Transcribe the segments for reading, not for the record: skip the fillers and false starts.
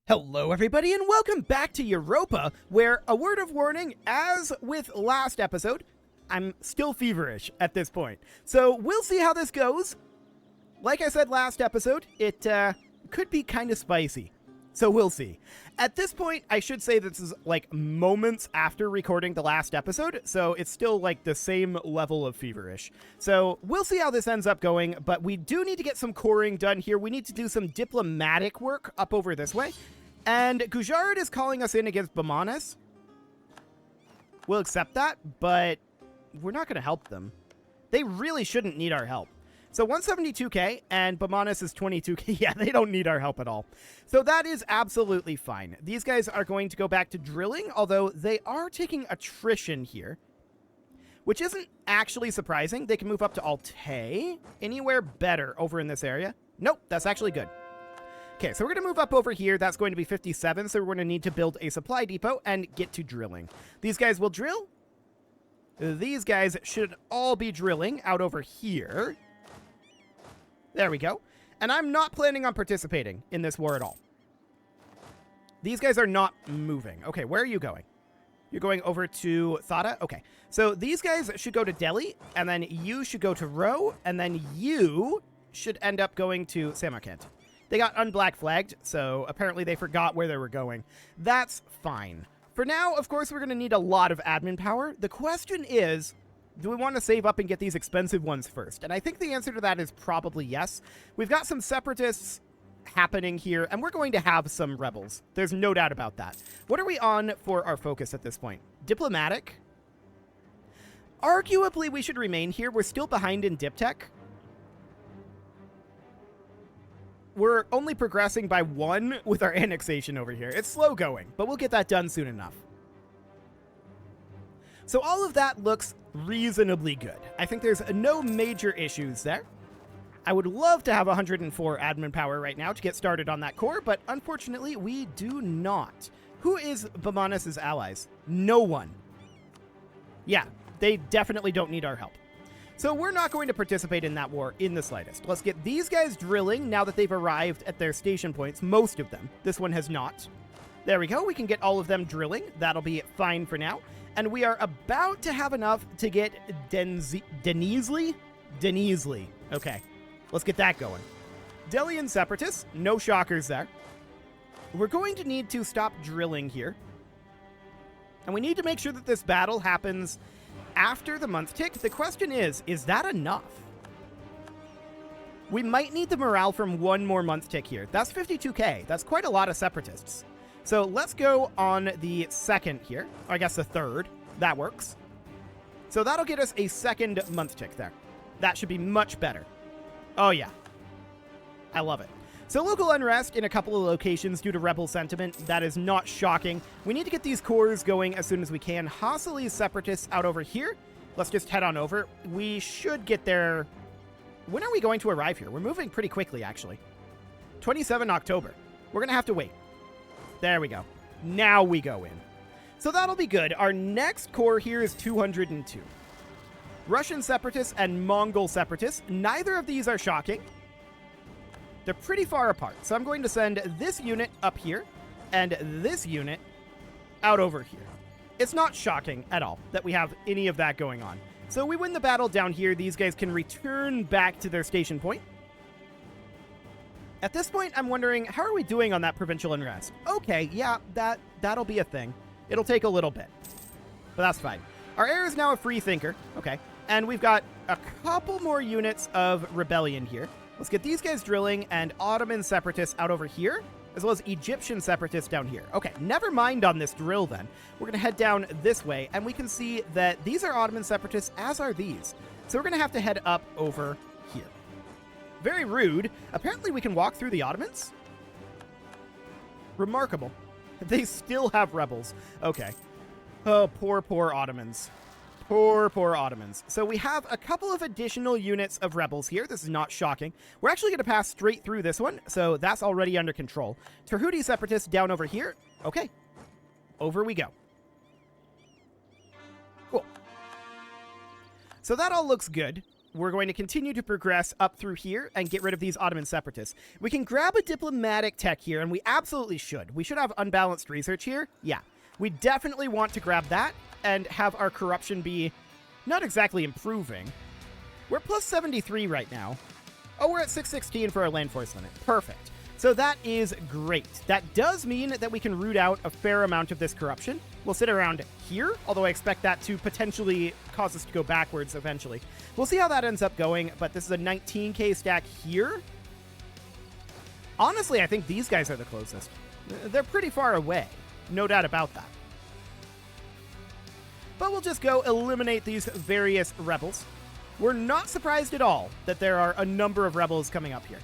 Hello everybody and welcome back to Europa, where, a word of warning, as with last episode, I'm still feverish at this point. So we'll see how this goes. Like I said last episode, it could be kind of spicy. So we'll see. At this point, I should say this is like moments after recording the last episode, so it's still like the same level of feverish. So we'll see how this ends up going, but we do need to get some coring done here. We need to do some diplomatic work up over this way. And Gujarat is calling us in against Bamanas. We'll accept that, but we're not going to help them. They really shouldn't need our help. So 172k and Bamanas is 22k. Yeah, they don't need our help at all. So that is absolutely fine. These guys are going to go back to drilling, although they are taking attrition here, which isn't actually surprising. They can move up to Altay. Anywhere better over in this area? Nope, that's actually good. Okay, so we're going to move up over here. That's going to be 57, so we're going to need to build a supply depot and get to drilling. These guys will drill. These guys should all be drilling out over here. There we go. And I'm not planning on participating in this war at all. These guys are not moving. Okay, where are you going? You're going over to Thada? Okay. So these guys should go to Delhi, and then you should go to Ro, and then you should end up going to Samarkand. They got unblack flagged, so apparently they forgot where they were going. That's fine. For now, of course, we're going to need a lot of admin power. The question is, do we want to save up and get these expensive ones first? And I think the answer to that is probably yes. We've got some separatists happening here, and we're going to have some rebels. There's no doubt about that. What are we on for our focus at this point? Diplomatic? Arguably, we should remain here. We're still behind in Diptech. We're only progressing by 1 with our annexation over here. It's slow going, but we'll get that done soon enough. So all of that looks reasonably good. I think there's no major issues there. I would love to have 104 admin power right now to get started on that core, but unfortunately we do not. Who is Bamanas' allies? No one. Yeah, they definitely don't need our help. So we're not going to participate in that war in the slightest. Let's get these guys drilling now that they've arrived at their station points, most of them. This one has not. There we go. We can get all of them drilling. That'll be fine for now. And we are about to have enough to get Denizli? Okay, let's get that going. Delian Separatists, no shockers there. We're going to need to stop drilling here. And we need to make sure that this battle happens after the month tick. The question is that enough? We might need the morale from one more month tick here. That's 52k. That's quite a lot of separatists. So let's go on the second here. Or I guess the third. That works. So that'll get us a second month tick there. That should be much better. Oh yeah. I love it. So local unrest in a couple of locations due to rebel sentiment. That is not shocking. We need to get these cores going as soon as we can. Hasali's separatists out over here. Let's just head on over. We should get there. When are we going to arrive here? We're moving pretty quickly, actually. 27 October. We're going to have to wait. There we go. Now we go in. So that'll be good. Our next core here is 202. Russian separatists and Mongol separatists. Neither of these are shocking. They're pretty far apart. So I'm going to send this unit up here and this unit out over here. It's not shocking at all that we have any of that going on. So we win the battle down here. These guys can return back to their station point. At this point, I'm wondering, how are we doing on that provincial unrest? Okay, yeah, that'll be a thing. It'll take a little bit, but that's fine. Our heir is now a free thinker. Okay, and we've got a couple more units of rebellion here. Let's get these guys drilling and Ottoman separatists out over here, as well as Egyptian separatists down here. Okay, never mind on this drill then. We're going to head down this way, and we can see that these are Ottoman separatists, as are these. So we're going to have to head up over here. Very rude. Apparently we can walk through the Ottomans. Remarkable. They still have rebels. Okay. Oh, poor Ottomans. Poor Ottomans. So we have a couple of additional units of rebels here. This is not shocking. We're actually going to pass straight through this one, so that's already under control. Terhudi separatists down over here. Okay. Over we go. Cool. So that all looks good. we're going to continue to progress up through here and get rid of these Ottoman separatists. We can grab a diplomatic tech here, and we absolutely should. We should have unbalanced research here. Yeah, we definitely want to grab that and have our corruption be not exactly improving. We're plus 73 right now. Oh, we're at 616 for our land force limit. Perfect. So that is great. That does mean that we can root out a fair amount of this corruption. We'll sit around here, although I expect that to potentially cause us to go backwards eventually. We'll see how that ends up going, but this is a 19k stack here. Honestly, I think these guys are the closest. They're pretty far away. No doubt about that. But we'll just go eliminate these various rebels. We're not surprised at all that there are a number of rebels coming up here.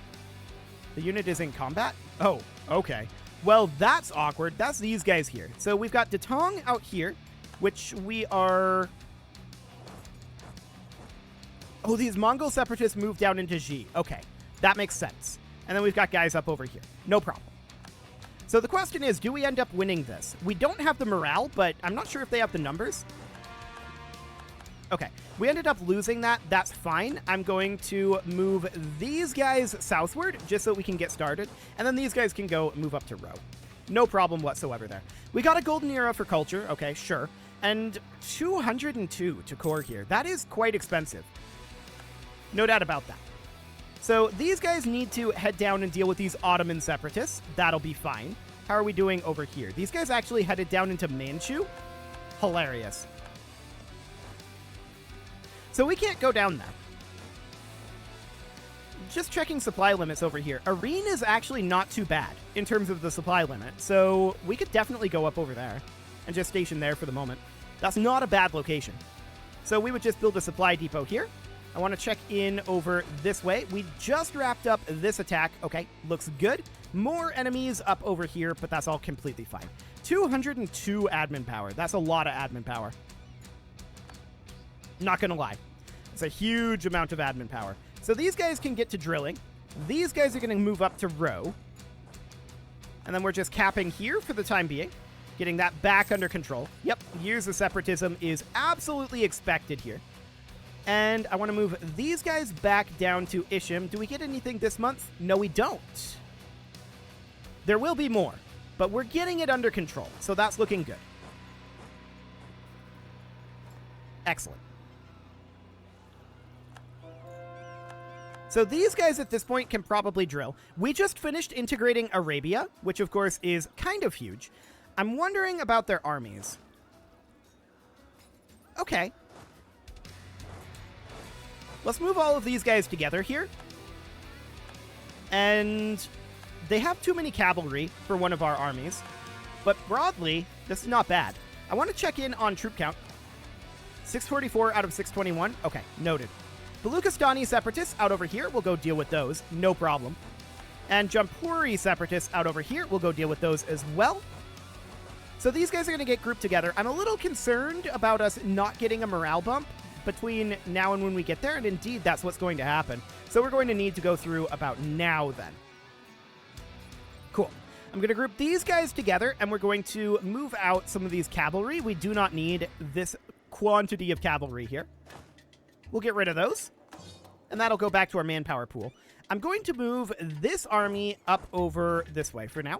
The unit is in combat? Oh, okay. Well, that's awkward. That's these guys here. So we've got Datong out here, which we are... Oh, these Mongol separatists moved down into Xi. Okay, that makes sense. And then we've got guys up over here. No problem. So the question is, do we end up winning this? We don't have the morale, but I'm not sure if they have the numbers. Okay, we ended up losing that. That's fine. I'm going to move these guys southward just so we can get started. And then these guys can go move up to Rho. No problem whatsoever there. We got a golden era for culture. Okay, sure. And 202 to core here. That is quite expensive. No doubt about that. So these guys need to head down and deal with these Ottoman separatists. That'll be fine. How are we doing over here? These guys actually headed down into Manchu? Hilarious. So we can't go down there. Just checking supply limits over here. Arene is actually not too bad in terms of the supply limit, so we could definitely go up over there and just station there for the moment. That's not a bad location. So we would just build a supply depot here. I want to check in over this way. We just wrapped up this attack. Okay, looks good. More enemies up over here, but that's all completely fine. 202 admin power. That's a lot of admin power. Not gonna lie. It's a huge amount of admin power. So these guys can get to drilling. These guys are gonna move up to Rho. And then we're just capping here for the time being. Getting that back under control. Yep, years of separatism is absolutely expected here. And I want to move these guys back down to Ishim. Do we get anything this month? No, we don't. There will be more, but we're getting it under control, so that's looking good. Excellent. So these guys at this point can probably drill. We just finished integrating Arabia, which of course is kind of huge. I'm wondering about their armies. Okay. Let's move all of these guys together here. And they have too many cavalry for one of our armies. But broadly, this is not bad. I want to check in on troop count. 644 out of 621. Okay, noted. Baluchistani separatists out over here. We'll go deal with those. No problem. And Jampuri separatists out over here. We'll go deal with those as well. So these guys are going to get grouped together. I'm a little concerned about us not getting a morale bump between now and when we get there, and indeed that's what's going to happen. So we're going to need to go through about now then. Cool. I'm going to group these guys together, and we're going to move out some of these cavalry. We do not need this quantity of cavalry here. We'll get rid of those, and that'll go back to our manpower pool. I'm going to move this army up over this way for now.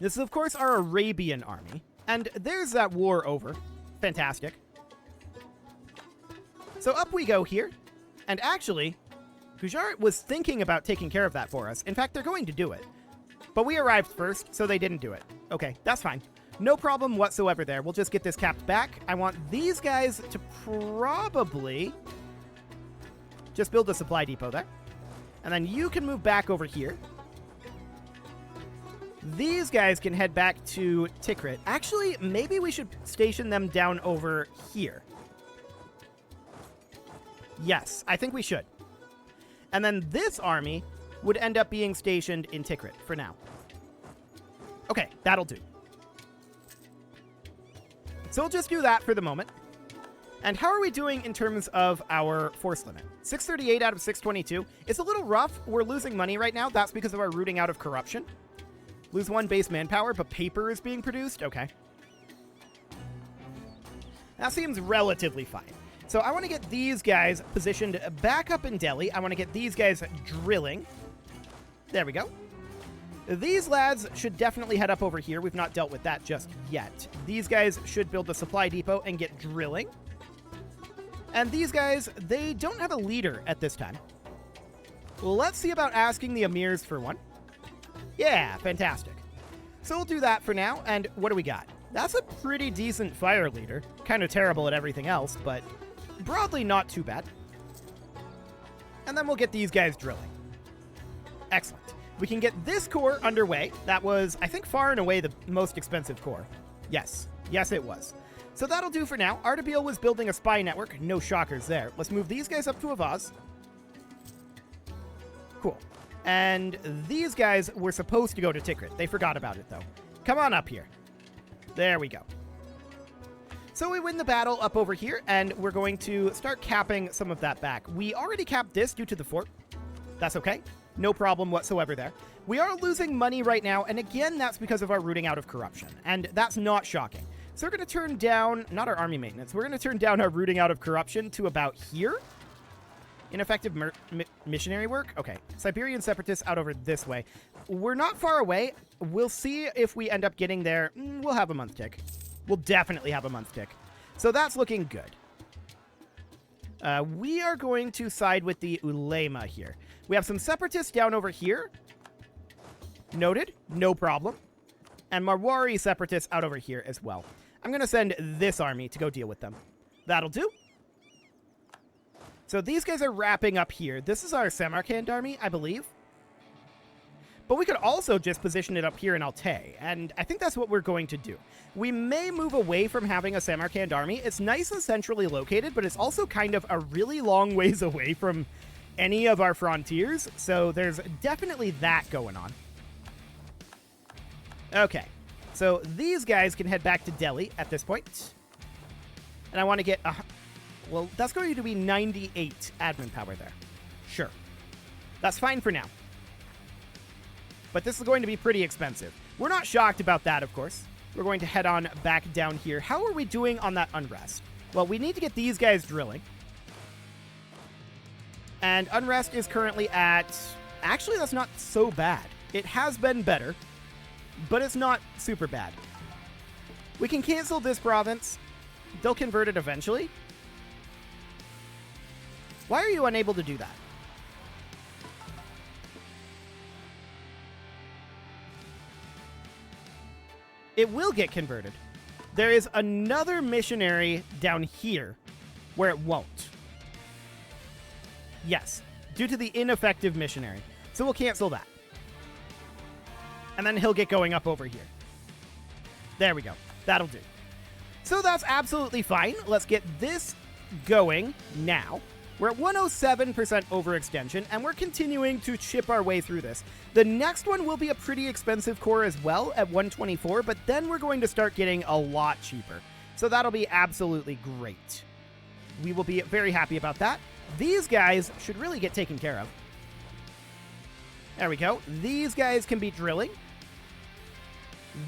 This is, of course, our Arabian army, and there's that war over. Fantastic. So up we go here. And actually, Gujarat was thinking about taking care of that for us. In fact, they're going to do it. But we arrived first, so they didn't do it. Okay, that's fine. No problem whatsoever there. We'll just get this capped back. I want these guys to probably just build a supply depot there. And then you can move back over here. These guys can head back to Tikrit. Actually, maybe we should station them down over here. Yes, I think we should. And then this army would end up being stationed in Tikrit for now. Okay, that'll do. So we'll just do that for the moment. And how are we doing in terms of our force limit? 638 out of 622. It's a little rough. We're losing money right now. That's because of our rooting out of corruption. Lose 1 base manpower, but paper is being produced? Okay. That seems relatively fine. So I want to get these guys positioned back up in Delhi. I want to get these guys drilling. There we go. These lads should definitely head up over here. We've not dealt with that just yet. These guys should build the supply depot and get drilling. And these guys, they don't have a leader at this time. Well, let's see about asking the emirs for one. Yeah, fantastic. So we'll do that for now. And what do we got? That's a pretty decent fire leader. Kind of terrible at everything else, but broadly not too bad. And then we'll get these guys drilling. Excellent. We can get this core underway. That was, I think, far and away the most expensive core. Yes. Yes, it was. So that'll do for now. Artabil was building a spy network. No shockers there. Let's move these guys up to a vase. Cool. And these guys were supposed to go to Tikrit. They forgot about it, though. Come on up here. There we go. So we win the battle up over here, and we're going to start capping some of that back. We already capped this due to the fort. That's okay. No problem whatsoever there. We are losing money right now, and again, that's because of our rooting out of corruption. And that's not shocking. So we're going to turn down, not our army maintenance, we're going to turn down our rooting out of corruption to about here. Ineffective missionary work? Okay. Siberian separatists out over this way. We're not far away. We'll see if we end up getting there. We'll have a month tick. We'll definitely have a month tick. So that's looking good. We are going to side with the Ulema here. We have some separatists down over here. Noted. No problem. And Marwari separatists out over here as well. I'm going to send this army to go deal with them. That'll do. So these guys are wrapping up here. This is our Samarkand army, I believe. But we could also just position it up here in Altay, and I think that's what we're going to do. We may move away from having a Samarkand army. It's nice and centrally located, but it's also kind of a really long ways away from any of our frontiers, so there's definitely that going on. Okay, so these guys can head back to Delhi at this point. And I want to get well, that's going to be 98 admin power there. Sure. That's fine for now. But this is going to be pretty expensive. We're not shocked about that, of course. We're going to head on back down here. How are we doing on that unrest? Well, we need to get these guys drilling. And unrest is currently at... Actually, that's not so bad. It has been better, but it's not super bad. We can cancel this province. They'll convert it eventually. Why are you unable to do that? It will get converted. There is another missionary down here where it won't. Yes, due to the ineffective missionary. So we'll cancel that. And then he'll get going up over here. There we go. That'll do. So that's absolutely fine. Let's get this going now. We're at 107% overextension, and we're continuing to chip our way through this. The next one will be a pretty expensive core as well at 124, but then we're going to start getting a lot cheaper. So that'll be absolutely great. We will be very happy about that. These guys should really get taken care of. There we go. These guys can be drilling.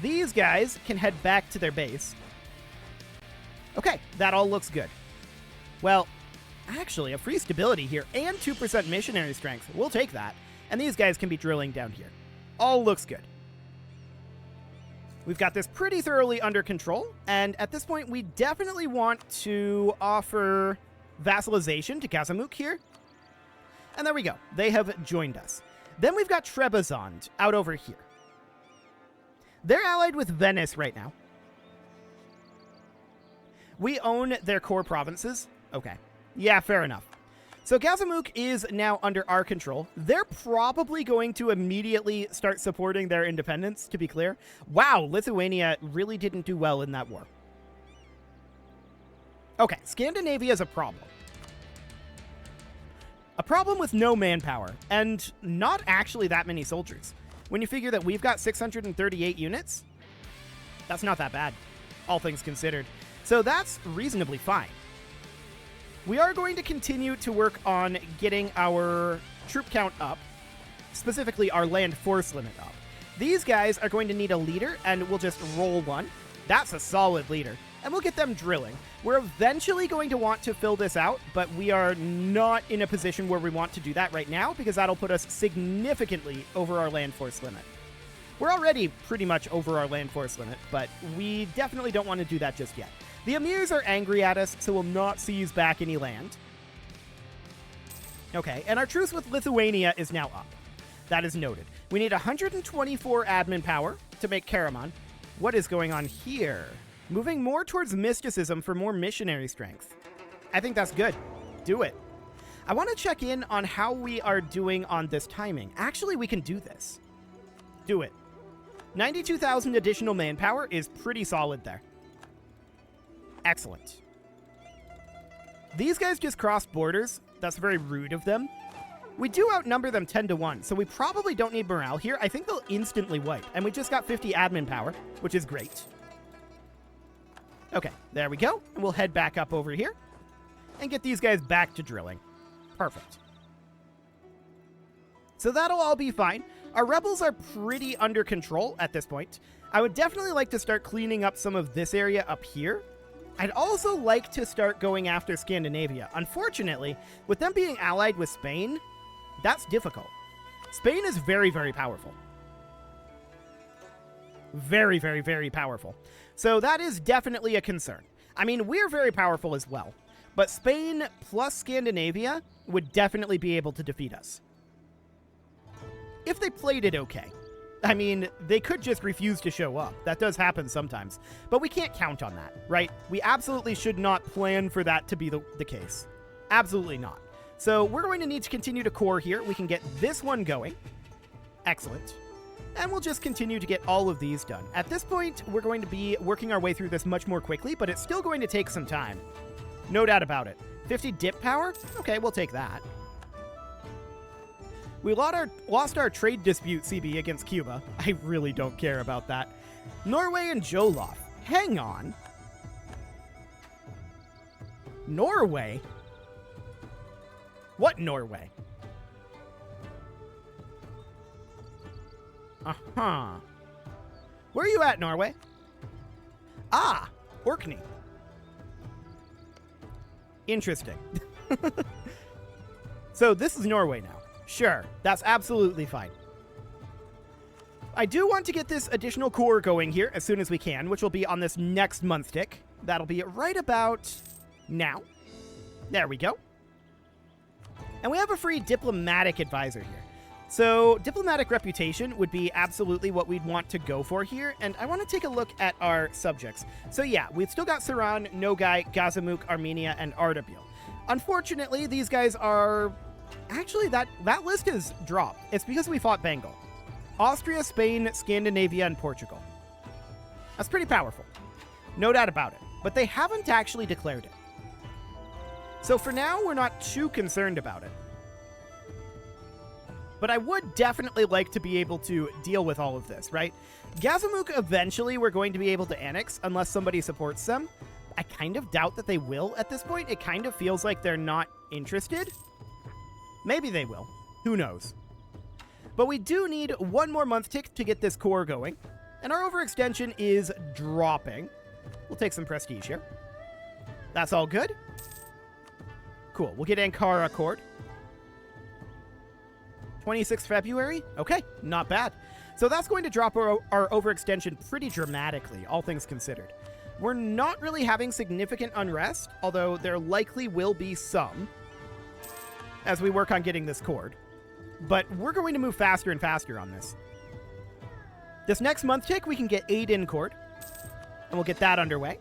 These guys can head back to their base. Okay, that all looks good. Well, actually, a free stability here and 2% missionary strength. We'll take that. And these guys can be drilling down here. All looks good. We've got this pretty thoroughly under control. And at this point, we definitely want to offer vassalization to Kazimuk here. And there we go. They have joined us. Then we've got Trebizond out over here. They're allied with Venice right now. We own their core provinces. Okay. Yeah, fair enough. So Kazimuk is now under our control. They're probably going to immediately start supporting their independence, to be clear. Wow, Lithuania really didn't do well in that war. Okay, Scandinavia is a problem. A problem with no manpower, and not actually that many soldiers. When you figure that we've got 638 units, that's not that bad, all things considered. So that's reasonably fine. We are going to continue to work on getting our troop count up, specifically our land force limit up. These guys are going to need a leader, and we'll just roll one. That's a solid leader. and we'll get them drilling. We're eventually going to want to fill this out, but we are not in a position where we want to do that right now because that'll put us significantly over our land force limit. We're already pretty much over our land force limit, but we definitely don't want to do that just yet. The emirs are angry at us, so we'll not seize back any land. Okay, and our truce with Lithuania is now up. That is noted. We need 124 admin power to make Karaman. What is going on here? Moving more towards mysticism for more missionary strength. I think that's good. Do it. I want to check in on how we are doing on this timing. Actually, we can do this. Do it. 92,000 additional manpower is pretty solid there. Excellent. These guys just crossed borders. That's very rude of them. We do outnumber them 10-1, so we probably don't need morale here. I think they'll instantly wipe, and we just got 50 admin power, which is great. Okay, there we go. And we'll head back up over here and get these guys back to drilling. Perfect. So that'll all be fine. Our rebels are pretty under control at this point. I would definitely like to start cleaning up some of this area up here. I'd also like to start going after Scandinavia. Unfortunately, with them being allied with Spain, that's difficult. Spain is very, very powerful. Very, very, very powerful. So that is definitely a concern. I mean, we're very powerful as well, but Spain plus Scandinavia would definitely be able to defeat us. If they played it okay. I mean, they could just refuse to show up. That does happen sometimes, but we can't count on that, right? We absolutely should not plan for that to be the case. Absolutely not. So we're going to need to continue to core here. We can get this one going. Excellent. And we'll just continue to get all of these done. At this point, we're going to be working our way through this much more quickly, but it's still going to take some time. No doubt about it. 50 dip power? Okay, we'll take that. We lost our trade dispute, CB, against Cuba. I really don't care about that. Norway and Jolof. Hang on. Norway? What Norway? Uh-huh. Where are you at, Norway? Ah, Orkney. Interesting. So this is Norway now. Sure, that's absolutely fine. I do want to get this additional core going here as soon as we can, which will be on this next month tick. That'll be right about now. There we go. And we have a free diplomatic advisor here. So diplomatic reputation would be absolutely what we'd want to go for here. And I want to take a look at our subjects. So yeah, we've still got Saran, Nogai, Gazamuk, Armenia, and Ardabil. Unfortunately, these guys are... Actually, that list is dropped. It's because we fought Bengal. Austria, Spain, Scandinavia, and Portugal. That's pretty powerful. No doubt about it. But they haven't actually declared it. So for now, we're not too concerned about it. But I would definitely like to be able to deal with all of this, right? Gazamuk eventually we're going to be able to annex unless somebody supports them. I kind of doubt that they will at this point. It kind of feels like they're not interested. Maybe they will. Who knows? But we do need one more month tick to get this core going. And our overextension is dropping. We'll take some prestige here. That's all good. Cool. We'll get Ankara Accord. 26th February? Okay, not bad. So that's going to drop our overextension pretty dramatically, all things considered. We're not really having significant unrest, although there likely will be some as we work on getting this cord. But we're going to move faster and faster on this. This next month tick, we can get 8 in cord, and we'll get that underway.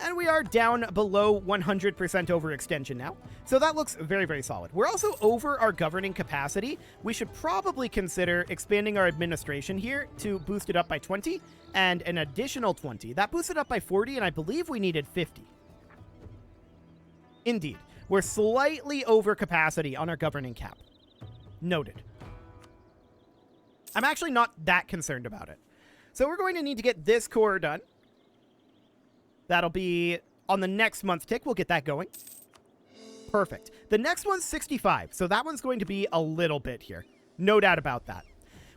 And we are down below 100% overextension now. So that looks very, very solid. We're also over our governing capacity. We should probably consider expanding our administration here to boost it up by 20 and an additional 20. That boosted up by 40, and I believe we needed 50. Indeed. We're slightly over capacity on our governing cap. Noted. I'm actually not that concerned about it. So we're going to need to get this core done. That'll be on the next month tick. We'll get that going. Perfect. The next one's 65, so that one's going to be a little bit here. No doubt about that.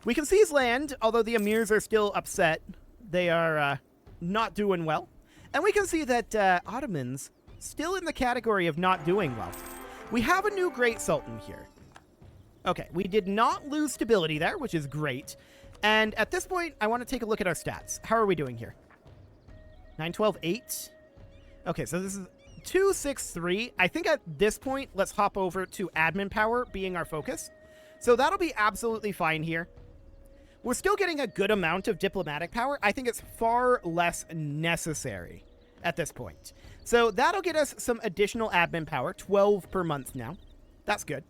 We can seize land, although the emirs are still upset. They are not doing well. And we can see that Ottomans still in the category of not doing well. We have a new Great Sultan here. Okay, we did not lose stability there, which is great. And at this point, I want to take a look at our stats. How are we doing here? 9, 12, 8. Okay, so this is 2, 6, 3. I think at this point, let's hop over to admin power being our focus. So that'll be absolutely fine here. We're still getting a good amount of diplomatic power. I think it's far less necessary at this point. So that'll get us some additional admin power, 12 per month now. That's good.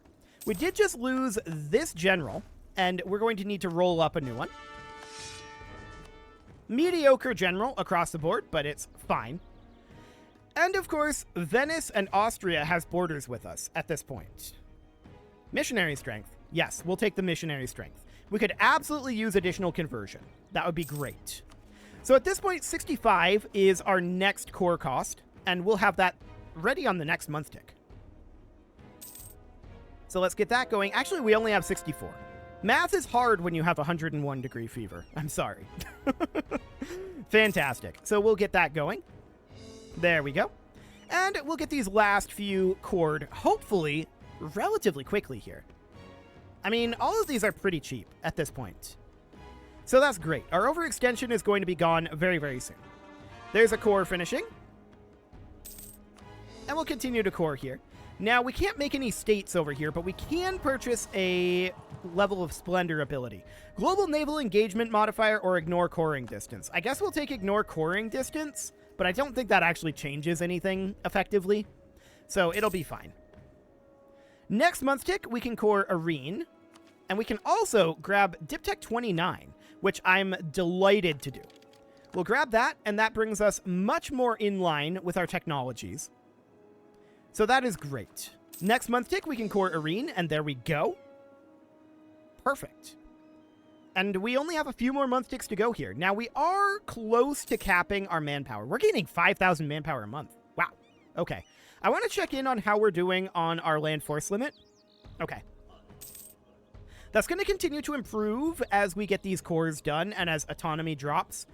We did just lose this general, and we're going to need to roll up a new one. Mediocre general across the board, but it's fine. And of course, Venice and Austria has borders with us at this point. Missionary strength. Yes, we'll take the missionary strength. We could absolutely use additional conversion. That would be great. So at this point, 65 is our next core cost, and we'll have that ready on the next month tick. So let's get that going. Actually, we only have 64. Math is hard when you have 101 degree fever. I'm sorry. Fantastic. So we'll get that going. There we go. And we'll get these last few cored, hopefully, relatively quickly here. I mean, all of these are pretty cheap at this point. So that's great. Our overextension is going to be gone very, very soon. There's a core finishing. And we'll continue to core here. Now, we can't make any states over here, but we can purchase a level of splendor ability. Global naval engagement modifier or ignore coring distance. I guess we'll take ignore coring distance, but I don't think that actually changes anything effectively. So it'll be fine. Next month tick, we can core Arene. And we can also grab Diptech 29, which I'm delighted to do. We'll grab that, and that brings us much more in line with our technologies. So that is great. Next month tick, we can core Arene, and there we go. Perfect. And we only have a few more month ticks to go here. Now, we are close to capping our manpower. We're gaining 5,000 manpower a month. Wow. Okay. I want to check in on how we're doing on our land force limit. Okay. That's going to continue to improve as we get these cores done and as autonomy drops.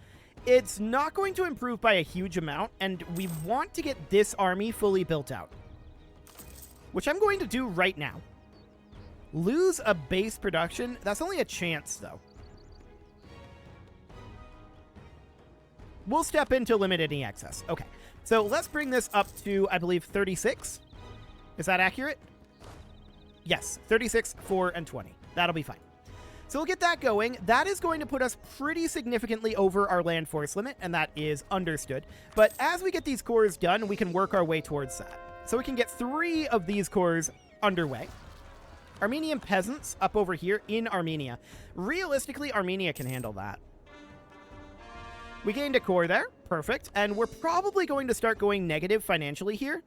It's not going to improve by a huge amount, and we want to get this army fully built out, which I'm going to do right now. Lose a base production? That's only a chance, though. We'll step in to limit any excess. Okay, so let's bring this up to, I believe, 36. Is that accurate? Yes, 36, 4, and 20. That'll be fine. So we'll get that going. That is going to put us pretty significantly over our land force limit, and that is understood. But as we get these cores done, we can work our way towards that. So we can get 3 of these cores underway. Armenian peasants up over here in Armenia. Realistically, Armenia can handle that. We gained a core there. Perfect. And we're probably going to start going negative financially here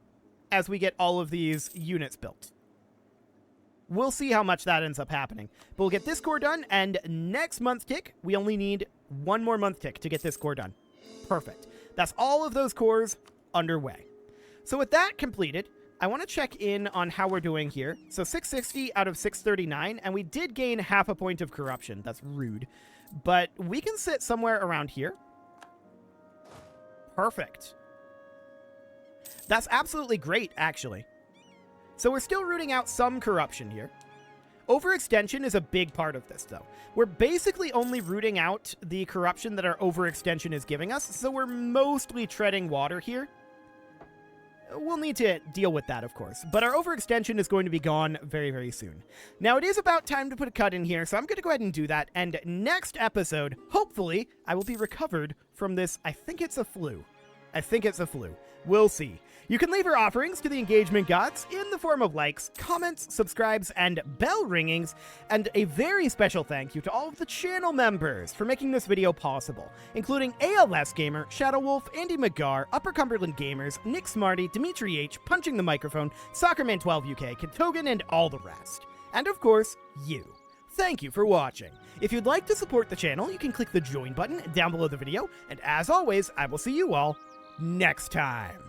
as we get all of these units built. We'll see how much that ends up happening. But we'll get this core done, and next month tick, we only need 1 more month tick to get this core done. Perfect. That's all of those cores underway. So with that completed, I want to check in on how we're doing here. So 660 out of 639, and we did gain half a point of corruption. That's rude. But we can sit somewhere around here. Perfect. That's absolutely great, actually. So we're still rooting out some corruption here. Overextension is a big part of this, though. We're basically only rooting out the corruption that our overextension is giving us, so we're mostly treading water here. We'll need to deal with that, of course, but our overextension is going to be gone very, very soon. Now, it is about time to put a cut in here, so I'm going to go ahead and do that, and next episode, hopefully, I will be recovered from this. I think it's a flu. We'll see. You can leave your offerings to the engagement gods in the form of likes, comments, subscribes, and bell ringings, and a very special thank you to all of the channel members for making this video possible, including ALS Gamer, Shadow Wolf, Andy McGar, Upper Cumberland Gamers, Nick Smarty, Dimitri H, Punching the Microphone, Soccerman12 UK, Kentogan, and all the rest. And of course, you. Thank you for watching. If you'd like to support the channel, you can click the join button down below the video, and as always, I will see you all next time.